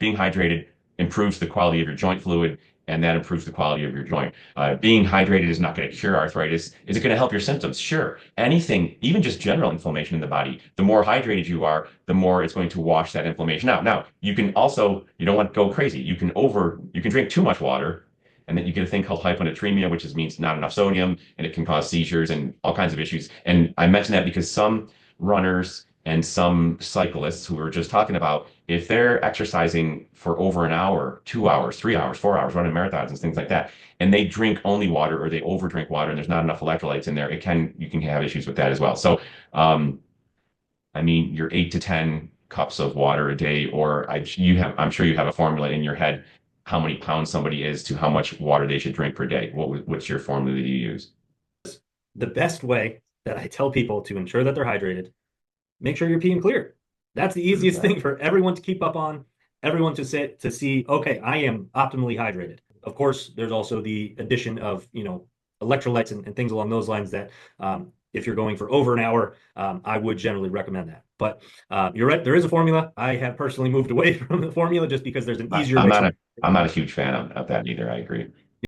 being hydrated improves the quality of your joint fluid, and that improves the quality of your joint. Being hydrated is not going to cure arthritis. Is it going to help your symptoms? Sure. Anything, even just general inflammation in the body, the more hydrated you are, the more it's going to wash that inflammation out. Now, you can also, you don't want to go crazy. You can drink too much water, and then you get a thing called hyponatremia, which means not enough sodium, and it can cause seizures and all kinds of issues. And I mention that because some runners and some cyclists who we were just talking about, if they're exercising for over an hour, 2 hours, 3 hours, 4 hours, running marathons and things like that, and they drink only water or they overdrink water and there's not enough electrolytes in there, you can have issues with that as well. So, I mean, your 8 to 10 cups of water a day, I'm sure you have a formula in your head how many pounds somebody is to how much water they should drink per day. What's your formula that you use? The best way that I tell people to ensure that they're hydrated, make sure you're peeing clear. That's the easiest thing for everyone to keep up on, everyone to see, okay, I am optimally hydrated. Of course, there's also the addition of, electrolytes and things along those lines that if you're going for over an hour, I would generally recommend that. But you're right, there is a formula. I have personally moved away from the formula just because there's an I, easier I'm way not to. a I'm not a huge fan of that either. I agree.